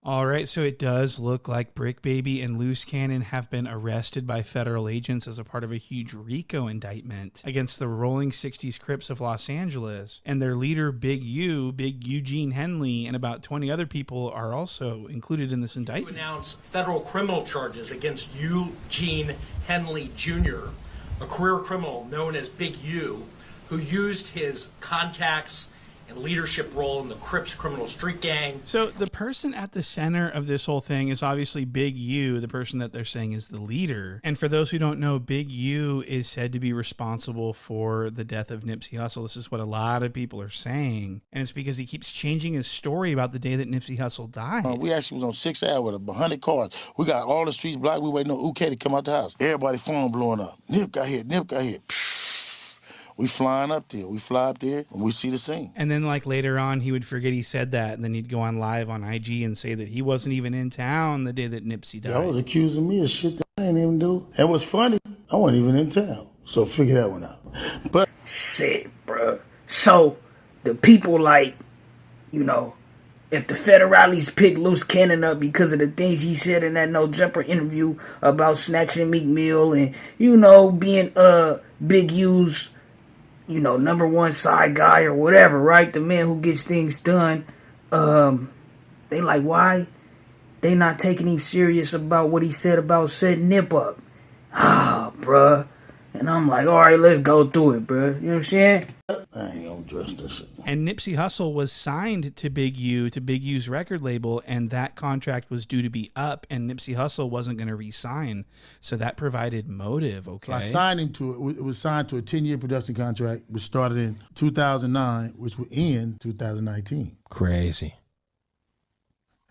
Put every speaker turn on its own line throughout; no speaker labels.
All right, so it does look like Brick Baby and Luce Cannon have been arrested by federal agents as a part of a huge RICO indictment against the Rolling 60s Crips of Los Angeles. And their leader, Big Eugene Henley, and about 20 other people are also included in this indictment.
To announce federal criminal charges against Eugene Henley Jr., a career criminal known as Big U, who used his contacts and leadership role in the Crips criminal street gang.
So the person at the center of this whole thing is obviously Big U, the person that they're saying is the leader. And for those who don't know, Big U is said to be responsible for the death of Nipsey Hussle. This is what a lot of people are saying. And it's because he keeps changing his story about the day that Nipsey Hussle died.
We actually was on 6th Ave with 100 cars. We got all the streets blocked. We waiting on UK to come out the house. Everybody phone blowing up. Nip got hit, Nip got hit. We flying up there. We fly up there and we see the scene.
And then like later on, he would forget he said that. And then he'd go on live on IG and say that he wasn't even in town the day that Nipsey died.
Y'all was accusing me of shit that I didn't even do. And what's funny, I wasn't even in town. So figure that one out. But
shit, bro. So the people like, you know, if the federales pick Luce Cannon up because of the things he said in that No Jumper interview about snatching Meek Mill and, you know, being Big U's, you know, #1 side guy or whatever, right? The man who gets things done. They like, why they not taking him serious about what he said about setting Nip up? Ah, bruh. And I'm like, all right, let's go through it, bruh. You know what I'm saying?
I ain't gonna address this.
And Nipsey Hussle was signed to Big U's record label, and that contract was due to be up, and Nipsey Hussle wasn't going to re-sign. So that provided motive, okay?
I signed him to it. It was signed to a 10-year production contract, which started in 2009, which would end 2019.
Crazy.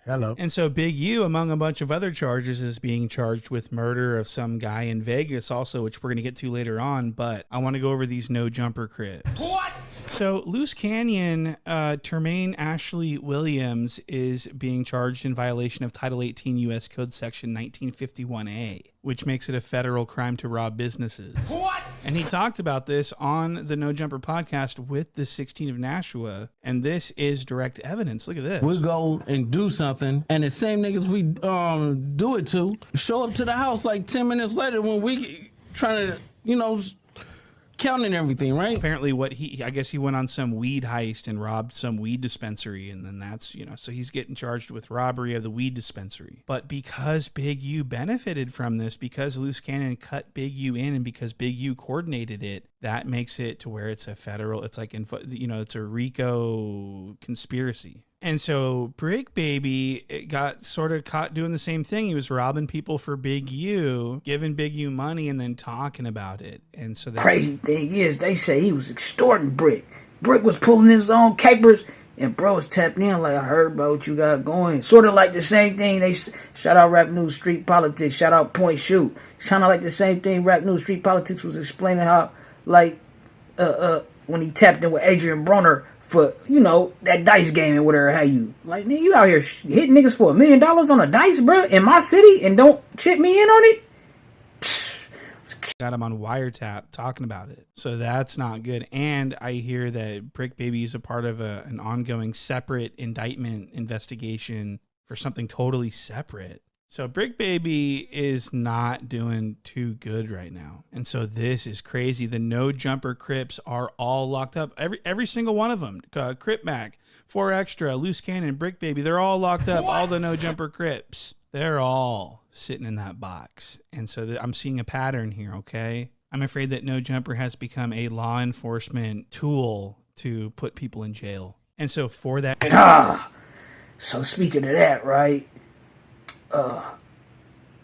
Hello.
And so Big U, among a bunch of other charges, is being charged with murder of some guy in Vegas also, which we're going to get to later on. But I want to go over these No Jumper Crips. What? So Luce Canyon, Termaine Ashley Williams is being charged in violation of Title 18 U.S. Code Section 1951A, which makes it a federal crime to rob businesses. What? And he talked about this on the No Jumper podcast with the 16 of Nashua, and this is direct evidence. Look at this.
We go and do something, and the same niggas we do it to show up to the house like 10 minutes later when we trying to, you know, counting everything, right?
Apparently I guess he went on some weed heist and robbed some weed dispensary, and then that's, you know, so he's getting charged with robbery of the weed dispensary. But because Big U benefited from this, because Luce Cannon cut Big U in, and because Big U coordinated it, that makes it to where it's a federal, it's like, you know, it's a RICO conspiracy. And so Brick Baby got sort of caught doing the same thing. He was robbing people for Big U, giving Big U money, and then talking about it. And so
crazy thing is, they say he was extorting Brick. Brick was pulling his own capers, and bro was tapping in like, I heard about what you got going. Sort of like the same thing. They shout out Rap News Street Politics. Shout out Point Shoot. It's kind of like the same thing Rap News Street Politics was explaining how, like, when he tapped in with Adrian Broner for, you know, that dice game and whatever have you. Like, nigga, you out here hitting niggas for $1 million on a dice, bro, in my city, and don't chip me in on it?
Got him on wiretap talking about it. So that's not good. And I hear that Brick Baby is a part of an ongoing separate indictment investigation for something totally separate. So Brick Baby is not doing too good right now. And so this is crazy. The No Jumper Crips are all locked up. Every single one of them. Crip Mac, 4 Extra, Luce Cannon, Brick Baby, they're all locked up. What? All the No Jumper Crips. They're all sitting in that box. And so I'm seeing a pattern here, okay? I'm afraid that No Jumper has become a law enforcement tool to put people in jail. And so for that...
So speaking of that, right?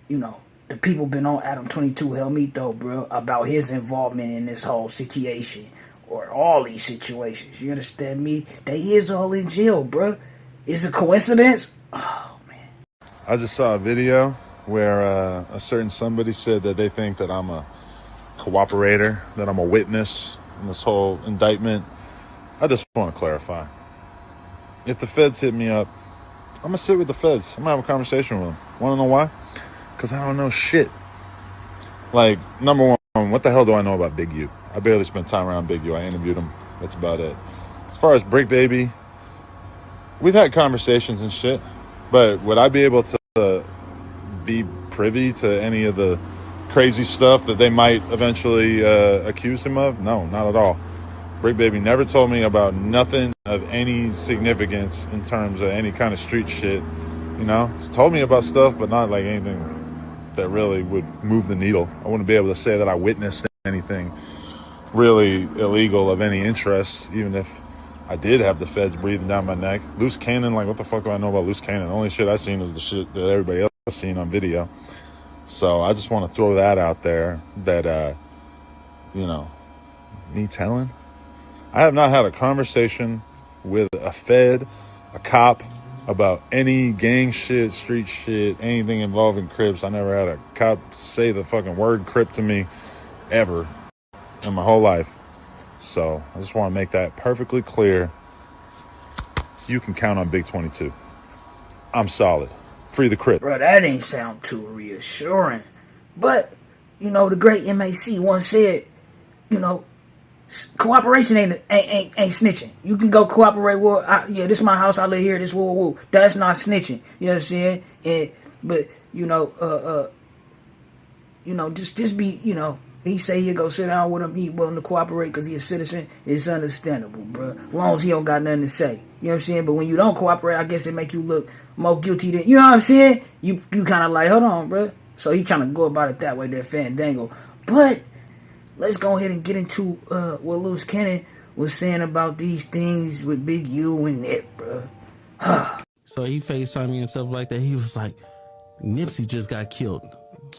You know, the people been on Adam 22 Helmito, bro, about his involvement in this whole situation, or all these situations. You understand me? They is all in jail, bro. Is it a coincidence? Oh, man.
I just saw a video where a certain somebody said that they think that I'm a cooperator, that I'm a witness in this whole indictment. I just want to clarify. If the feds hit me up, I'm going to sit with the feds. I'm going to have a conversation with them. Want to know why? Because I don't know shit. Like, number one, what the hell do I know about Big U? I barely spent time around Big U. I interviewed him. That's about it. As far as Brick Baby, we've had conversations and shit. But would I be able to be privy to any of the crazy stuff that they might eventually accuse him of? No, not at all. Brick Baby never told me about nothing of any significance in terms of any kind of street shit. You know, he's told me about stuff, but not like anything that really would move the needle. I wouldn't be able to say that I witnessed anything really illegal of any interest, even if I did have the feds breathing down my neck. Luce Cannon, like, what the fuck do I know about Luce Cannon? The only shit I seen is the shit that everybody else has seen on video. So I just want to throw that out there that, you know, me telling. I have not had a conversation with a fed, a cop, about any gang shit, street shit, anything involving Crips. I never had a cop say the fucking word Crip to me ever in my whole life. So I just want to make that perfectly clear. You can count on Big 22. I'm solid. Free the Crip.
Bro, that ain't sound too reassuring. But, you know, the great MAC once said, you know, cooperation ain't snitching. You can go cooperate with, yeah, this is my house, I live here, this woo. That's not snitching. You know what I'm saying? But you know, just be, you know, he say he'll go sit down with him, he willing to cooperate because he a citizen. It's understandable, bro. As long as he don't got nothing to say. You know what I'm saying? But when you don't cooperate, I guess it make you look more guilty than, you know what I'm saying? You kind of like, hold on, bro. So he trying to go about it that way, that Fandango. But let's go ahead and get into what Luce Cannon was saying about these things with Big U and Nip, bro.
So he FaceTimed me and stuff like that. He was like, Nipsey just got killed.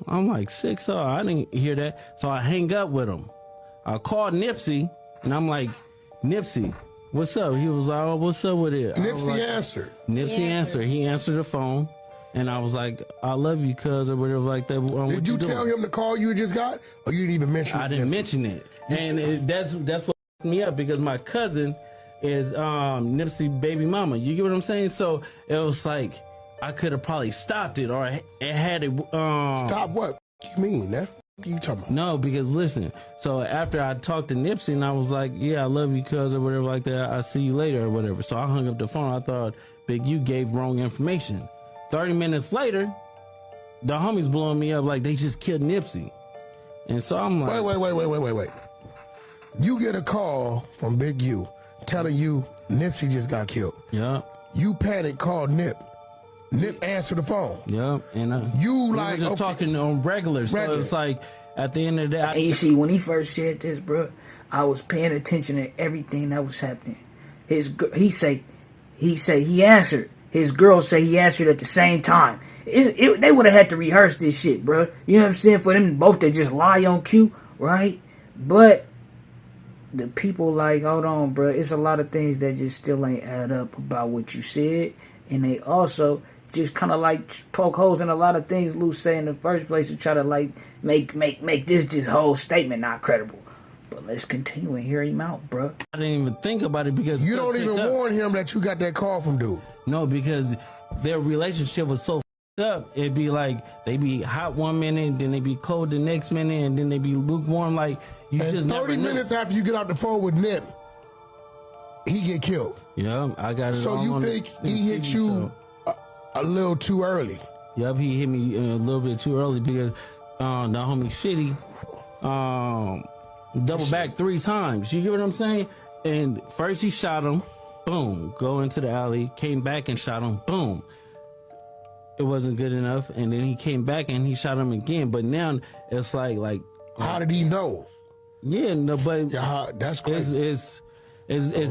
I'm like, 6-0. I didn't hear that. So I hang up with him. I called Nipsey, and I'm like, Nipsey, what's up? He was like, oh, what's up with it?
Nipsey answered.
Nipsey answered. He answered the phone. And I was like, I love you, cuz, or whatever like that.
Did you tell him the call you just got? Or you didn't even mention it?
I didn't mention it. And that's what fucked me up, because my cousin is Nipsey baby mama. You get what I'm saying? So it was like, I could have probably stopped it, or it had it.
Stop what? What you mean? What you talking about?
No, because listen. So after I talked to Nipsey, and I was like, yeah, I love you, cuz, or whatever like that. I'll see you later, or whatever. So I hung up the phone. I thought Big U gave wrong information. 30 minutes later, the homies blowing me up like they just killed Nipsey. And so I'm like,
Wait. You get a call from Big U telling you Nipsey just got killed.
yeah,
You panic, called Nip. Nip answered the phone.
yeah. And
You
we
like,
were just
okay,
talking on regular. So it's like, at the end of the day,
And you see, when he first said this, bro, I was paying attention to everything that was happening. He say he answered. His girl say he answered at the same time. They would have had to rehearse this shit, bro. You know what I'm saying? For them both to just lie on cue, right? But the people like, hold on, bro. It's a lot of things that just still ain't add up about what you said. And they also just kind of like poke holes in a lot of things Luce said in the first place to try to like make this just whole statement not credible. But let's continue and hear him out, bro.
I didn't even think about it because
you don't even warn him that you got that call from dude.
No, because their relationship was so up. It'd be like they be hot one minute, then they be cold the next minute, and then they be lukewarm. Like you
And
just
30
never
minutes
knew.
after you get out the phone with Nip, he get killed.
Yeah, I got it.
So
all
you
on
think
the
he hit
TV
you
show.
a little too early?
Yep, he hit me a little bit too early because the homie Shitty double back 3 times. You get what I'm saying? And first he shot him, boom, go into the alley, came back and shot him, boom. It wasn't good enough, and then he came back and he shot him again. But now it's like
How did he know?
yeah, no, but
Yeah, that's crazy.
it's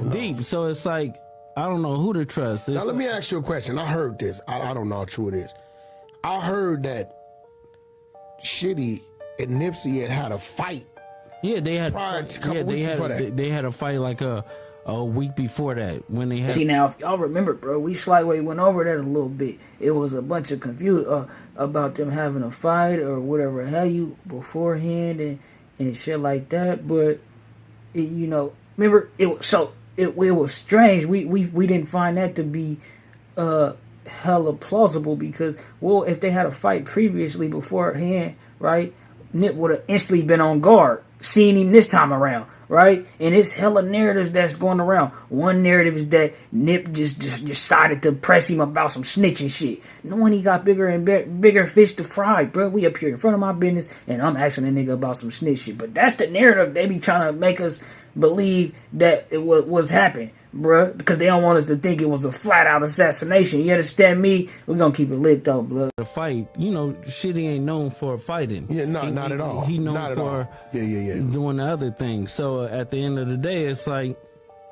deep. So it's like I don't know who to trust.
Now let me ask you a question. I heard this. I don't know how true it is. I heard that Shitty and Nipsey had a fight.
Yeah, they had.
Prior to a couple weeks before that.
They had a fight like a week before that when they had.
See, now, if y'all remember, bro, we slightly went over that a little bit. It was a bunch of confusion about them having a fight or whatever have you beforehand and shit like that. But, you know, remember, it was strange. We didn't find that to be hella plausible because, well, if they had a fight previously beforehand, right, Nip would have instantly been on guard, seeing him this time around. right? And it's hella narratives that's going around. One narrative is that Nip just decided to press him about some snitching shit, knowing he got bigger and bigger fish to fry, bro. We up here in front of my business, and I'm asking a nigga about some snitch shit. But that's the narrative they be trying to make us believe that it was happening, bruh, because they don't want us to think it was a flat-out assassination. You understand me? We're gonna keep it lit, though, blood.
The fight, you know, Shitty ain't known for fighting.
Yeah, not at all.
He known
not
for doing the other things. So at the end of the day, it's like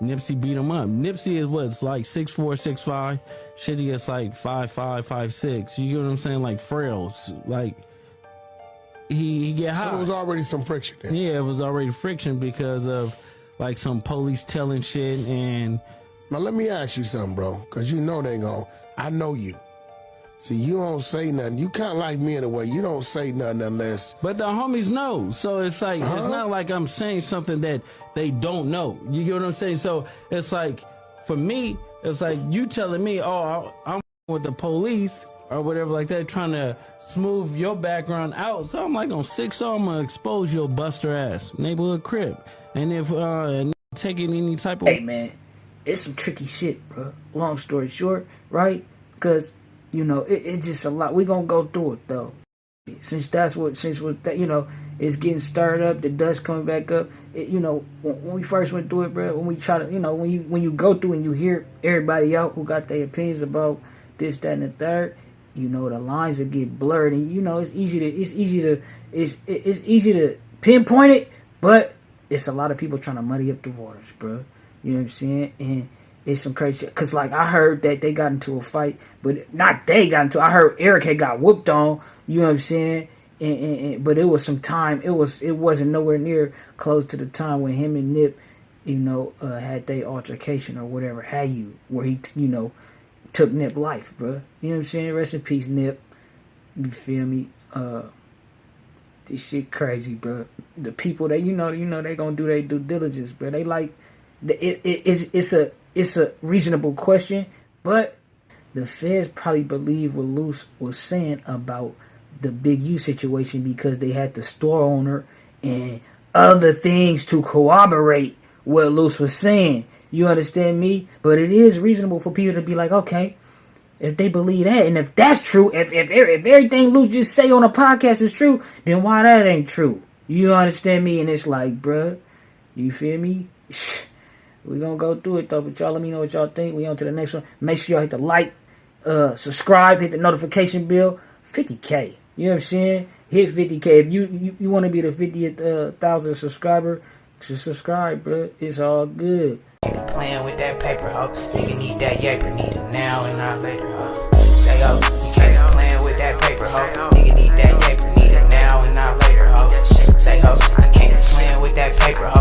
Nipsey beat him up. Nipsey is what? It's like 6'4", 6'5". Shitty is like 5'5", 5'6". You get what I'm saying? Like frails. Like he get high.
So it was already some friction there.
Yeah, it was already friction because of like some police telling shit. And
now let me ask you something, bro, because you know they gon'. I know you. See, you don't say nothing. You kind of like me in a way. You don't say nothing unless.
But the homies know. So it's like, it's not like I'm saying something that they don't know. You get what I'm saying? So it's like, for me, it's like you telling me, oh, I'm with the police or whatever like that, trying to smooth your background out. So I'm like, on 6-0, I'm gonna expose your buster ass neighborhood crib. And if taking any type of.
Hey, man, it's some tricky shit, bro. Long story short, right? Because, you know, it's just a lot. We gonna go through it, though. Since you know, it's getting stirred up, the dust coming back up. You know, when we first went through it, bro, when we try to, you know, when you go through and you hear everybody out who got their opinions about this, that, and the third, you know, the lines will get blurred, and you know, it's easy to pinpoint it, but it's a lot of people trying to muddy up the waters, bro. You know what I'm saying? And it's some crazy shit. Cause like I heard that they got into a fight, but not they got into. I heard Eric had got whooped on. You know what I'm saying? And but it was some time. It wasn't nowhere near close to the time when him and Nip, you know, had their altercation or whatever. Where he, you know, took Nip life, bro. You know what I'm saying? Rest in peace, Nip. You feel me? This shit crazy, bro. The people that you know they gonna do their due diligence, bro. They like it's a reasonable question, but the feds probably believe what Luce was saying about the Big U situation because they had the store owner and other things to corroborate what Luce was saying. You understand me? But it is reasonable for people to be like, okay, if they believe that, and if that's true, if everything Luce just say on a podcast is true, then why that ain't true? You understand me? And it's like, bruh, you feel me? We gonna go through it though, but y'all let me know what y'all think. We on to the next one. Make sure y'all hit the like, subscribe, hit the notification bell. 50K. You know what I'm saying? Hit 50K. If you want to be the 50th 1,000 subscriber, just subscribe, bro. It's all good.
Playing with that paper, ho. Nigga need that yaper, need it now and not later, ho. Say, ho, you can't be playing with that paper, ho. Nigga need that yaper, need it now and not later, ho. Say, ho, you can't be playing with that paper, ho.